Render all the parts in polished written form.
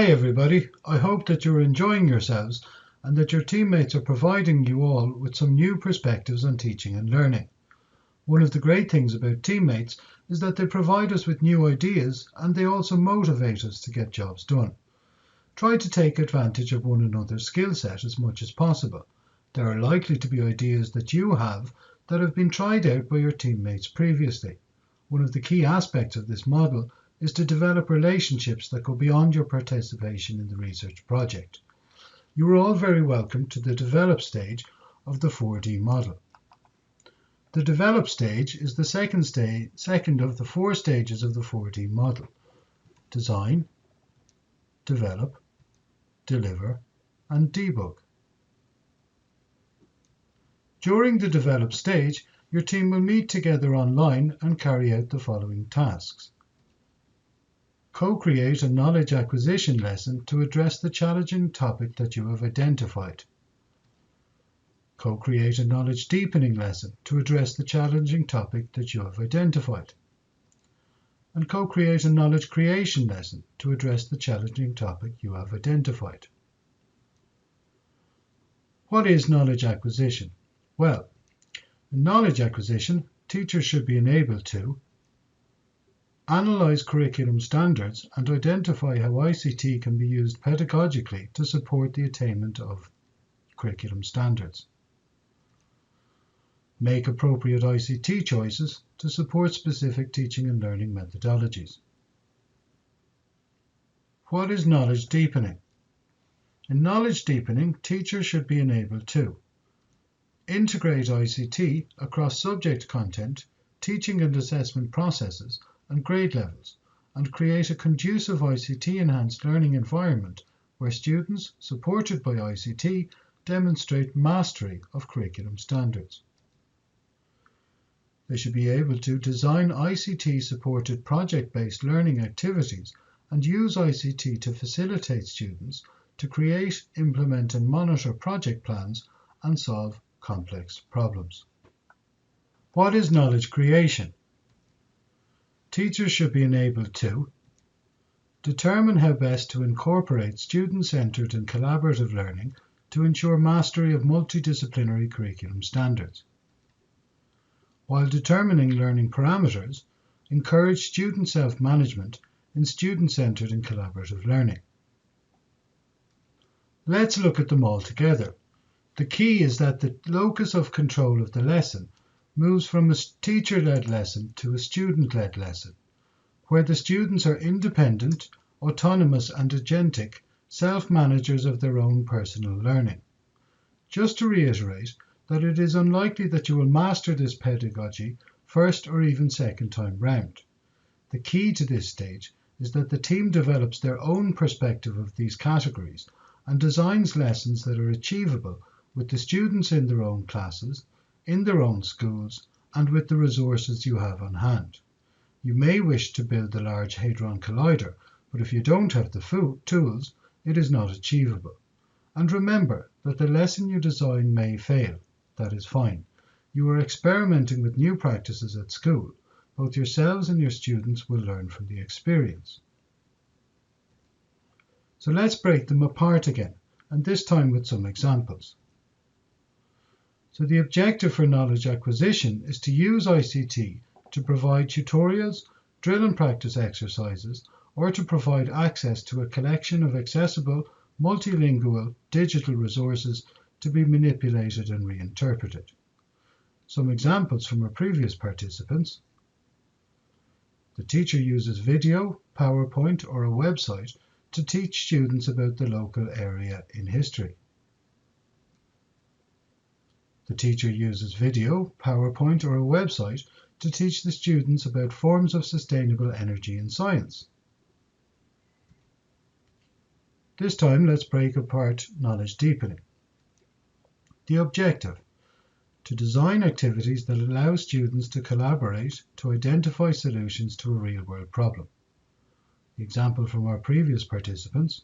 Hi everybody, I hope that you're enjoying yourselves and that your teammates are providing you all with some new perspectives on teaching and learning. One of the great things about teammates is that they provide us with new ideas and they also motivate us to get jobs done. Try to take advantage of one another's skill set as much as possible. There are likely to be ideas that you have that have been tried out by your teammates previously. One of the key aspects of this model is to develop relationships that go beyond your participation in the research project. You are all very welcome to the develop stage of the 4D model. The develop stage is the second of the 4 stages of the 4D model: design, develop, deliver, and debug. During the develop stage, your team will meet together online and carry out the following tasks. Co-create a knowledge acquisition lesson to address the challenging topic that you have identified. Co-create a knowledge deepening lesson to address the challenging topic that you have identified. And co-create a knowledge creation lesson to address the challenging topic you have identified. What is knowledge acquisition? Well, in knowledge acquisition, teachers should be enabled to analyze curriculum standards and identify how ICT can be used pedagogically to support the attainment of curriculum standards. Make appropriate ICT choices to support specific teaching and learning methodologies. What is knowledge deepening? In knowledge deepening, teachers should be enabled to integrate ICT across subject content, teaching and assessment processes, and grade levels, and create a conducive ICT-enhanced learning environment where students, supported by ICT, demonstrate mastery of curriculum standards. They should be able to design ICT-supported project-based learning activities and use ICT to facilitate students to create, implement, and monitor project plans and solve complex problems. What is knowledge creation? Teachers should be enabled to determine how best to incorporate student-centered and collaborative learning to ensure mastery of multidisciplinary curriculum standards. While determining learning parameters, encourage student self-management in student-centered and collaborative learning. Let's look at them all together. The key is that the locus of control of the lesson moves from a teacher-led lesson to a student-led lesson, where the students are independent, autonomous and agentic self-managers of their own personal learning. Just to reiterate that it is unlikely that you will master this pedagogy first or even second time round. The key to this stage is that the team develops their own perspective of these categories and designs lessons that are achievable with the students in their own classes, in their own schools, and with the resources you have on hand. You may wish to build the Large Hadron Collider, but if you don't have the tools, it is not achievable. And remember that the lesson you design may fail. That is fine. You are experimenting with new practices at school. Both yourselves and your students will learn from the experience. So let's break them apart again, and this time with some examples. So the objective for knowledge acquisition is to use ICT to provide tutorials, drill and practice exercises, or to provide access to a collection of accessible, multilingual digital resources to be manipulated and reinterpreted. Some examples from our previous participants. The teacher uses video, PowerPoint, or a website to teach students about the local area in history. The teacher uses video, PowerPoint, or a website to teach the students about forms of sustainable energy in science. This time, let's break apart knowledge deepening. The objective: to design activities that allow students to collaborate to identify solutions to a real-world problem. The example from our previous participants.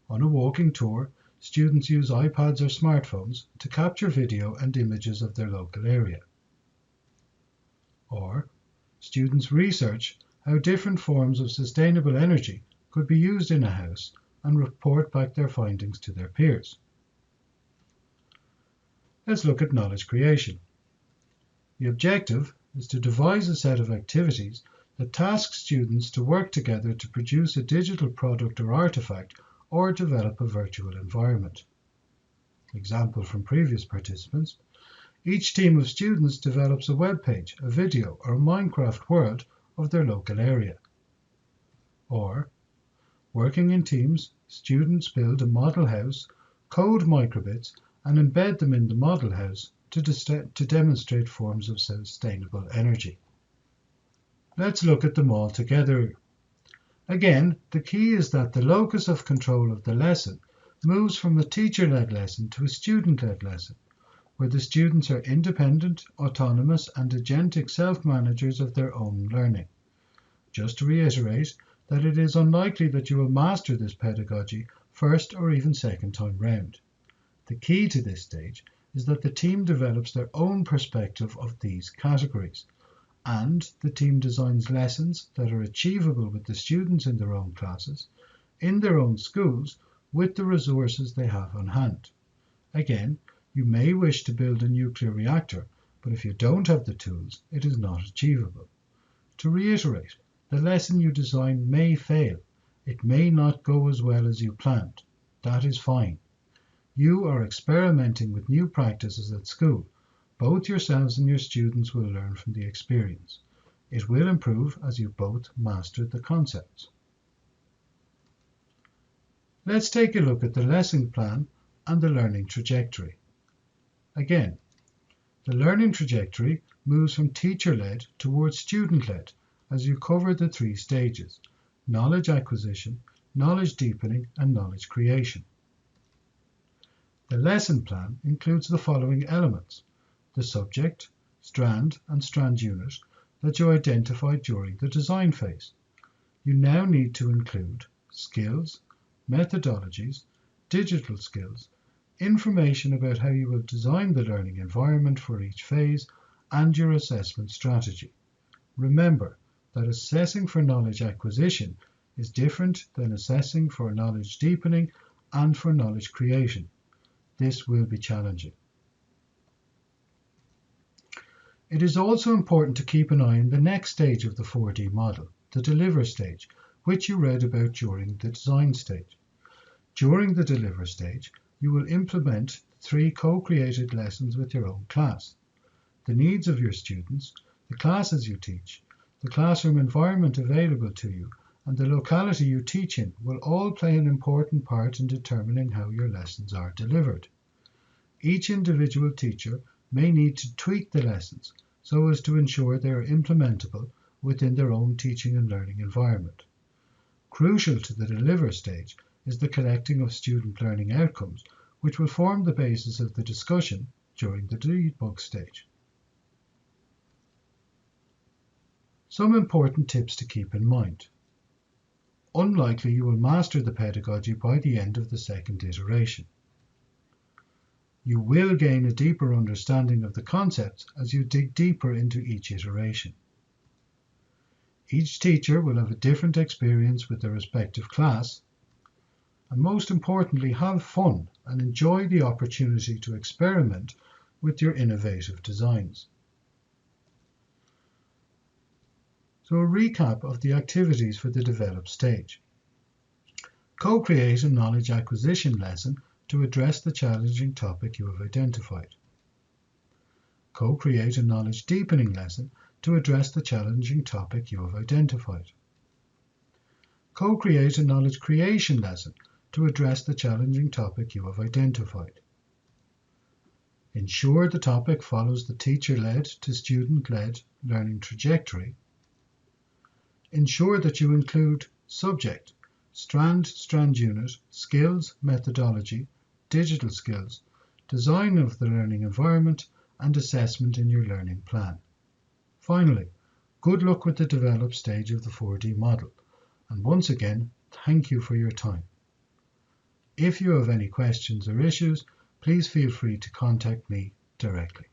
On a walking tour, students use iPads or smartphones to capture video and images of their local area. Or, students research how different forms of sustainable energy could be used in a house and report back their findings to their peers. Let's look at knowledge creation. The objective is to devise a set of activities that task students to work together to produce a digital product or artifact or develop a virtual environment. Example from previous participants. Each team of students develops a web page, a video, or a Minecraft world of their local area. Or, working in teams, students build a model house, code microbits, and embed them in the model house to demonstrate forms of sustainable energy. Let's look at them all together. Again, the key is that the locus of control of the lesson moves from a teacher-led lesson to a student-led lesson, where the students are independent, autonomous, and agentic self-managers of their own learning. Just to reiterate that it is unlikely that you will master this pedagogy first or even second time round. The key to this stage is that the team develops their own perspective of these categories, and the team designs lessons that are achievable with the students in their own classes, in their own schools, with the resources they have on hand. Again, you may wish to build a nuclear reactor, but if you don't have the tools, it is not achievable. To reiterate, the lesson you design may fail. It may not go as well as you planned. That is fine. You are experimenting with new practices at school. Both yourselves and your students will learn from the experience. It will improve as you both master the concepts. Let's take a look at the lesson plan and the learning trajectory. Again, the learning trajectory moves from teacher-led towards student-led as you cover the three stages: knowledge acquisition, knowledge deepening, and knowledge creation. The lesson plan includes the following elements: the subject, strand, and strand unit that you identified during the design phase. You now need to include skills, methodologies, digital skills, information about how you will design the learning environment for each phase, and your assessment strategy. Remember that assessing for knowledge acquisition is different than assessing for knowledge deepening and for knowledge creation. This will be challenging. It is also important to keep an eye on the next stage of the 4D model, the deliver stage, which you read about during the design stage. During the deliver stage, you will implement 3 co-created lessons with your own class. The needs of your students, the classes you teach, the classroom environment available to you, and the locality you teach in will all play an important part in determining how your lessons are delivered. Each individual teacher may need to tweak the lessons so as to ensure they are implementable within their own teaching and learning environment. Crucial to the deliver stage is the collecting of student learning outcomes, which will form the basis of the discussion during the debug stage. Some important tips to keep in mind. Unlikely you will master the pedagogy by the end of the second iteration. You will gain a deeper understanding of the concepts as you dig deeper into each iteration. Each teacher will have a different experience with their respective class, and most importantly, have fun and enjoy the opportunity to experiment with your innovative designs. So a recap of the activities for the develop stage. Co-create a knowledge acquisition lesson to address the challenging topic you have identified. Co-create a knowledge deepening lesson to address the challenging topic you have identified. Co-create a knowledge creation lesson to address the challenging topic you have identified. Ensure the topic follows the teacher-led to student-led learning trajectory. Ensure that you include subject, strand unit, skills, methodology, digital skills, design of the learning environment, and assessment in your learning plan. Finally, good luck with the develop stage of the 4D model, and once again, thank you for your time. If you have any questions or issues, please feel free to contact me directly.